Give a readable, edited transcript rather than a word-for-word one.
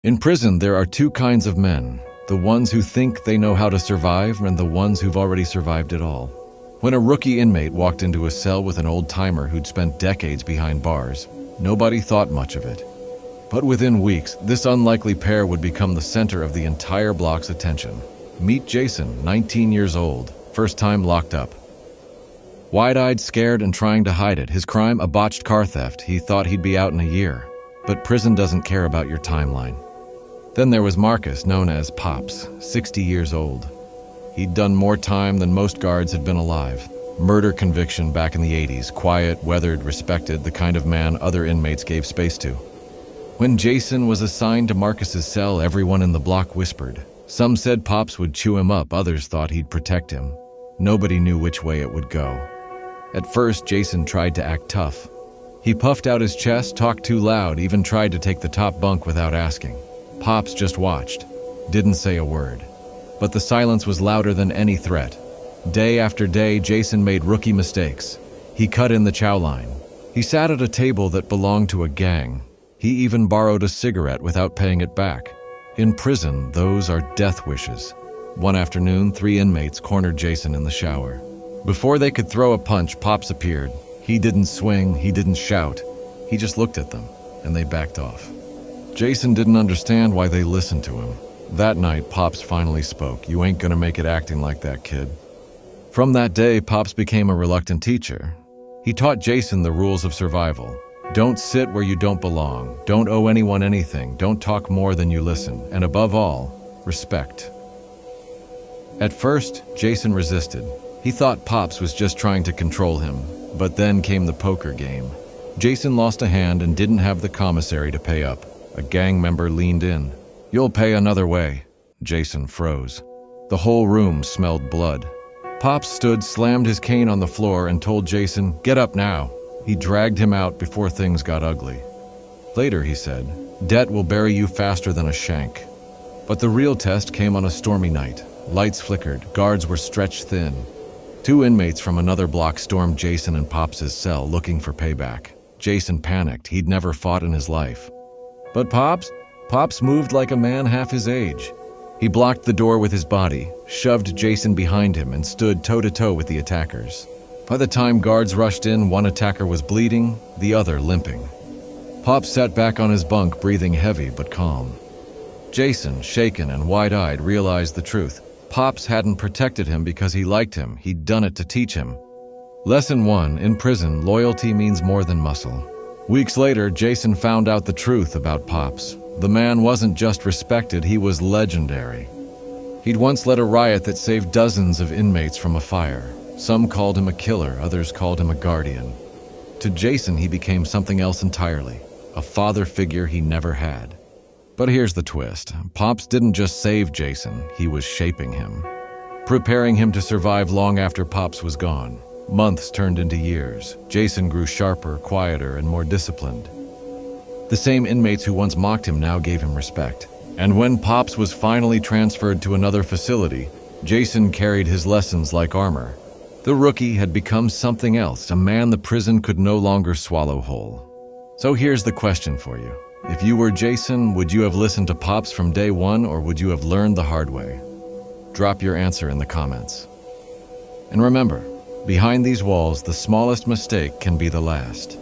In prison, there are two kinds of men, the ones who think they know how to survive and the ones who've already survived it all. When a rookie inmate walked into a cell with an old-timer who'd spent decades behind bars, nobody thought much of it. But within weeks, this unlikely pair would become the center of the entire block's attention. Meet Jason, 19 years old, first time locked up. Wide-eyed, scared, and trying to hide it, his crime a botched car theft. He thought he'd be out in a year. But prison doesn't care about your timeline. Then there was Marcus, known as Pops, 60 years old. He'd done more time than most guards had been alive. Murder conviction back in the 80s, quiet, weathered, respected, the kind of man other inmates gave space to. When Jason was assigned to Marcus's cell, everyone in the block whispered. Some said Pops would chew him up, others thought he'd protect him. Nobody knew which way it would go. At first, Jason tried to act tough. He puffed out his chest, talked too loud, even tried to take the top bunk without asking. Pops just watched, didn't say a word. But the silence was louder than any threat. Day after day, Jason made rookie mistakes. He cut in the chow line. He sat at a table that belonged to a gang. He even borrowed a cigarette without paying it back. In prison, those are death wishes. One afternoon, 3 inmates cornered Jason in the shower. Before they could throw a punch, Pops appeared. He didn't swing, he didn't shout. He just looked at them, and they backed off. Jason didn't understand why they listened to him. That night, Pops finally spoke. "You ain't gonna make it acting like that, kid." From that day, Pops became a reluctant teacher. He taught Jason the rules of survival. Don't sit where you don't belong. Don't owe anyone anything. Don't talk more than you listen. And above all, respect. At first, Jason resisted. He thought Pops was just trying to control him. But then came the poker game. Jason lost a hand and didn't have the commissary to pay up. A gang member leaned in. "You'll pay another way." Jason froze. The whole room smelled blood. Pops stood, slammed his cane on the floor, and told Jason, "Get up now." He dragged him out before things got ugly. Later, he said, "Debt will bury you faster than a shank." But the real test came on a stormy night. Lights flickered, guards were stretched thin. 2 inmates from another block stormed Jason and Pops' cell looking for payback. Jason panicked. He'd never fought in his life. But Pops moved like a man half his age. He blocked the door with his body, shoved Jason behind him, and stood toe-to-toe with the attackers. By the time guards rushed in, one attacker was bleeding, the other limping. Pops sat back on his bunk, breathing heavy but calm. Jason, shaken and wide-eyed, realized the truth. Pops hadn't protected him because he liked him. He'd done it to teach him. Lesson 1: in prison, loyalty means more than muscle. Weeks later, Jason found out the truth about Pops. The man wasn't just respected, he was legendary. He'd once led a riot that saved dozens of inmates from a fire. Some called him a killer, others called him a guardian. To Jason, he became something else entirely, a father figure he never had. But here's the twist. Pops didn't just save Jason, he was shaping him, preparing him to survive long after Pops was gone. Months turned into years. Jason grew sharper, quieter, and more disciplined. The same inmates who once mocked him now gave him respect. And when Pops was finally transferred to another facility, Jason carried his lessons like armor. The rookie had become something else, a man the prison could no longer swallow whole. So here's the question for you. If you were Jason, would you have listened to Pops from day one, or would you have learned the hard way? Drop your answer in the comments. And remember, behind these walls, the smallest mistake can be the last.